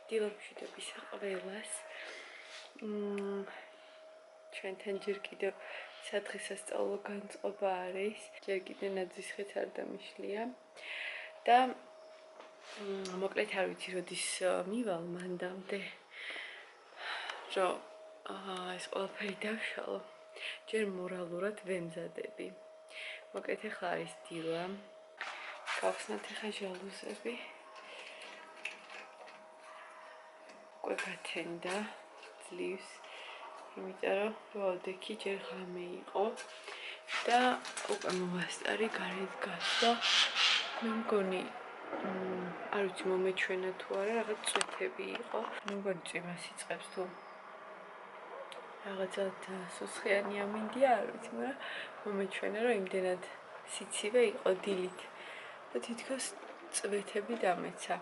დილობშვიდობის ყველას. ჩვენთან ჯერ კიდევ სადღესასწაულო განწყობა არის. ჯერ კიდევ ნაძვის ხეც არ დამიშლია. და მოკლედ არ ვიცი როდის მივალ მანდამდე რომ ეს ყველაფერი დავშალო. ჯერ მორალურად ვემზადები. მოკლედ ახლა არის დილა. გავხსნათ ახლა ჟალუზები. უკვე გათენდა ძლივს. იმიტომ რომ როდექი ჯერ ღამე იყო და უკვე მომასტარი გარეთ გასვლა. მე მგონი არ ვიცი მომეჩვენა თუ არა, რაღაც წვეთები იყო. მე მგონი წვიმას იწყებს თუ რაღაცა სუსხიანი ამინდია, არ ვიცი, მაგრამ მომეჩვენა რომ იმდენად სიცივე იყო დილით და თითქოს წვეთები დამეცა.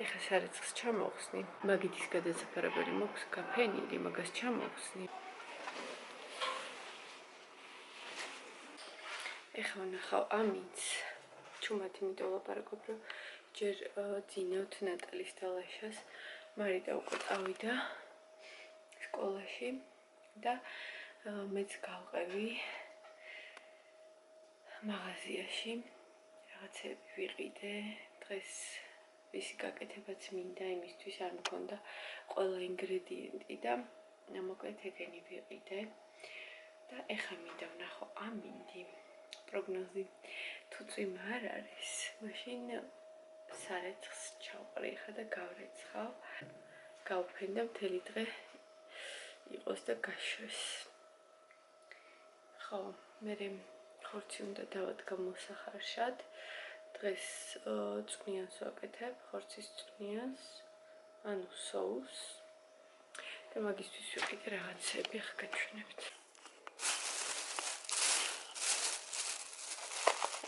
ეხლა სარეცხს ჩამოვხსნი. მაგითის გადასაფარებელი მოქვს გაფენილი, მაგას ჩამოვხსნი. ეხლა ვნახავ ამინდს. ჩუმად იმიტომ ვლაპარაკობ, რომ ჯერ ძინავთ ნატალის და ლაშას. მარიდა უკვე წავიდა სკოლაში და მეც გავყევი მაღაზიაში. რაღაცები ვიყიდე. დღეს ვისი გაკეთებაც მინდა, იმისთვის არ მქონდა ყველა ინგრედიენტი და მოკლედ ეგენი ვიყიდე. და ეხლა მინდა ვნახო ამინდი. პროგნოზი თუ წვიმა არ არის, მაშინ სარეცხს ჩავყრი ხა და გავრეცხავ. გავფენდა მთელი დღე იყოს და გაშვეს. ხო, მე ხორცი უნდა დავადგა მოსახარშად. დღეს წვნიანს ვაკეთებ, ხორცის წვნიანს, ანუ соуს. და მაგისთვის ვიყიდე რაღაცები, ახლა გაჩვენებთ.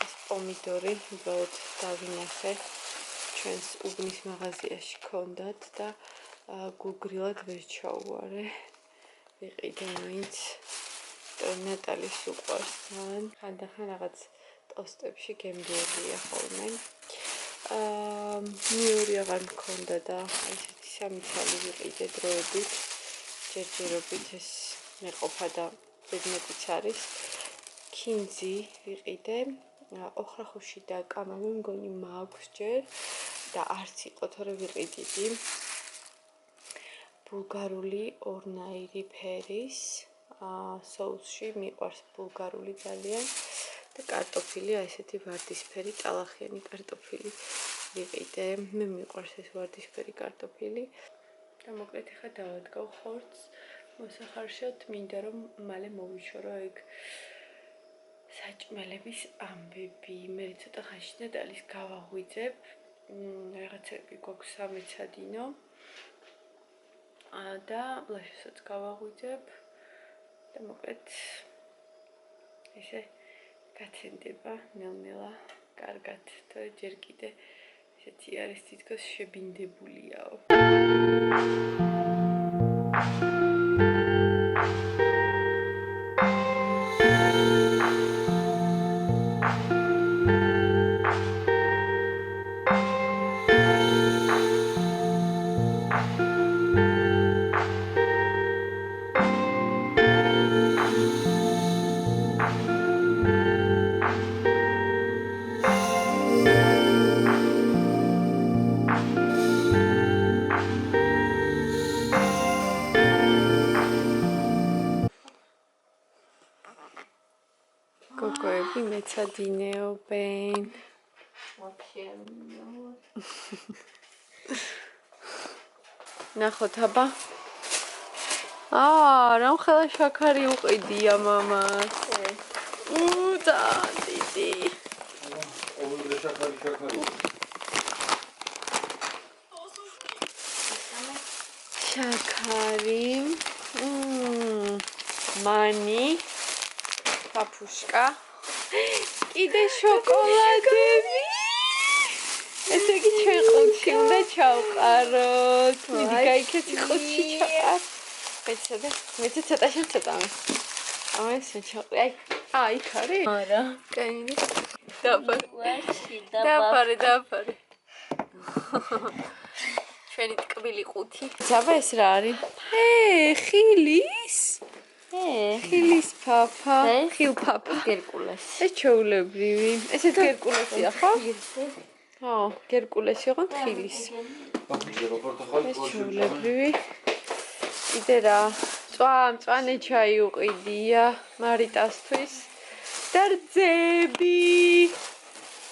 ეს პომიდორი უბრალოდ დავინახე. ჩვენს უბნის მაღაზიაში ქონდათ და გუგრილად ვერ ჩაუვარე. ვიყიდე მაინც ნატალის უყვარს თან. ხანდახან რაღაც ტოსტებში გემრიელია ხოლმე. მეორე აღარ მქონდა და ესეთი სამი ცალი ვიყიდე დროებით. ჯერჯერობით ეს მეყოფა და ზედმეტიც არის. ქინძი ვიყიდე. ოხრახუში და კამამი მგონი მაქვს ჯერ და არც იყო, თორე ვიყიდიდი. ბულგარული ორნაირი ფერის соуსში მიყვარს ბულგარული ძალიან და კარტოფილი, ესეთი ვარდისფერი ტალახიანი კარტოფილი ვიყიდე. მე მიყვარს ეს ვარდისფერი კარტოფილი და მოკლედ ახლა დავადგავ ხორცს მოსახარშად. მინდა რომ მალე მოვიშორო ეგ საჭმელების ამბები. მე ცოტა ხანში ნატალის გავაღვიძებ. რაღაცები გვაქვს სამეცადინო და ლაშასაც გავაღვიძებ და მოკლედ ესე გაცენდება ნელ-ნელა კარგად. და ჯერ კიდე ესეთი არის თითქოს შებინდებულიაო. გოგოები მეცადინეობენ. ნახოთ აბა. რამ ხელა შაქარი უყიდია მამას. და დიდი. შაქარი. მანი. პაპუშკა. კიდე შოკოლადები. ესე იგი ჩვენ ყუთში უნდა ჩავყაროთ. მიდი გაიქეთი ყუთში ჩაყარ. მეც ცოტა შეცოტა. ამას ჩაყრი. აი, იქ არის? არა. კაინი. დაფარე. ჩვენი ტკბილი ყუთი. აბა ეს რა არის? ხილის? ხილის ფაფა. ხილფაფა. გერკულესი. ეს ჩეულებრივი. ესეც გერკულესია, ხო? ხო, გერკულესი იყო ხილის. ეს ჩეულებრივი. კიდე რა? მწვანე ჩაი უყიდია მარიტასთვის. და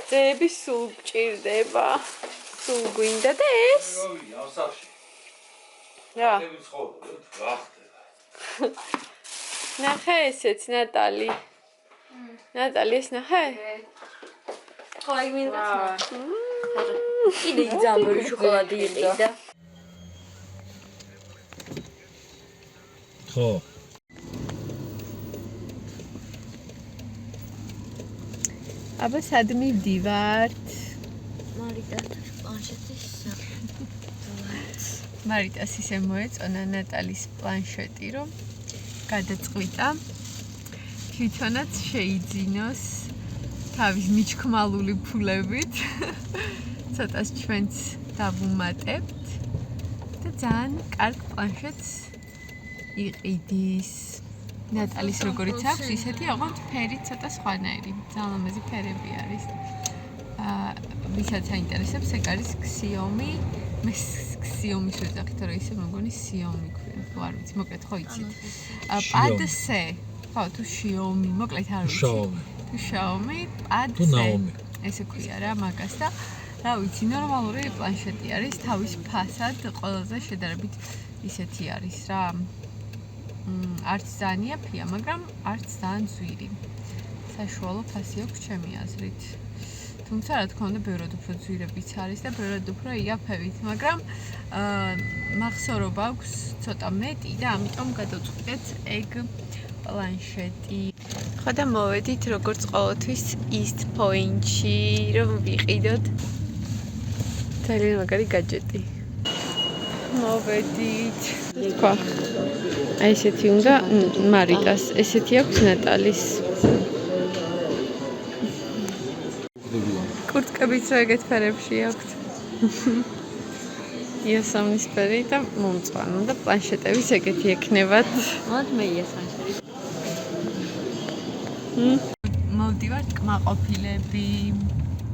ძები სულ გჭირდება. სულ გვინდა და ეს? რა? ნახე ესეც ნატალი. ნატალი ეს ნახე? ხო, აი მინდა. კიდე ძამბური შოკოლადი იყიდა. ხო. აბა სად მივდივართ? მარიტას პლანშეტის მარიტას ისე მოეწონა ნატალის პლანშეტი, რომ გადაწყვიტა თვითონაც შეიძინოს თავის მიჩქმალული ფულებით. ცოტას ჩვენც დავუმატებთ და ძალიან კარგ პლანშეტს იყიდის. ნატალის როგორიც აქვს, ისეთი ოღონდ ფერი ცოტა სხვანაირი. ძალიან ლამაზი ფერები არის. ვისაც აინტერესებს, ეგ არის Xiaomi. მე Xiaomi-ს ვეძახი, თორე ისე მეგონი Xiaomi ქვია. ხო არ ვიცი, მოკლედ ხო იცით. Pad C. ხო, თუ Xiaomi, მოკლედ არ ვიცი. თუ Xiaomi, Pad C. ესე ქვია რა მაგას და რა ვიცი, ნორმალური პლანშეტი არის, თავის ფასად ყველაზე შედარებით ისეთი არის რა. არც ძალიან იაფია, მაგრამ არც ძალიან ძვირი. საშუალო ფასი აქვს ჩემი აზრით. თუმცა რა თქმა უნდა, ბევრად უფრო ძვირებიც არის და ბევრად უფრო იაფებით, მაგრამ მახსოვრობა აქვს ცოტა მეტი და ამიტომ გადავწყვიტეთ ეგ პლანშეტი. ხო და მოვედით როგორც ყოველთვის East Point-ში, რომ ვიყიდოთ ძალიან მაგარი гаджеტი. მოვედით. თქვა. აი ესეთი უნდა მარიტას, ესეთი აქვს ნატალის. კურტკებიც რა ეგეთ ფერებში აქვს. იასამნისფერი და მომწვანო და პლანშეტების ეგეთი ექნებათ. მოდ მე იასამნისფერი. მოვდივართ კმაყოფილები.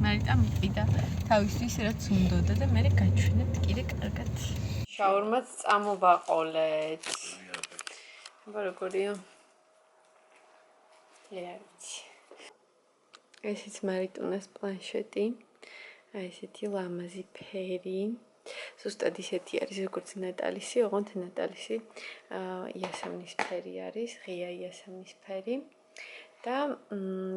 მარიტა მიყიდა თავისთვის რაც უნდოდა და მე გაჩვენებთ კიდე კარგად. შაურმაც წამოვაყოლეთ. აბა როგორია? ლეავიცი. ესეც მარიტუნას პლანშეტი. აი ესეთი ლამაზი ფერი. ზუსტად ისეთი არის როგორც ნატალისი, ოღონდ ნატალისი იასამნისფერი არის, ღია იასამნისფერი. და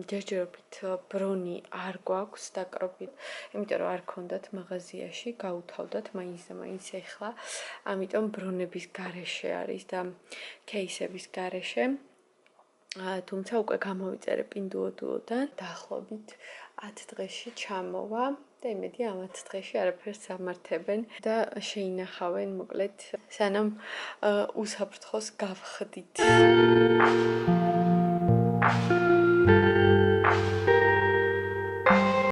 ჯერჯერობით ბრონი არ გვაქვს დაკრობით, იმიტომ რომ არ ქონდათ მაღაზიაში, გაუთავდათ მაინც და მაინც ეხლა, ამიტომ ბრონების გარეშე არის და кейსების გარეშე. თუმცა უკვე გამოვიწერე პინდუოდუოდან, დაახლოებით 10 დღეში ჩამოვა და იმედია ამ 10 დღეში არაფერს ამართებენ და შეინახავენ მოკლედ სანამ უსაფრთხოს გავხდით.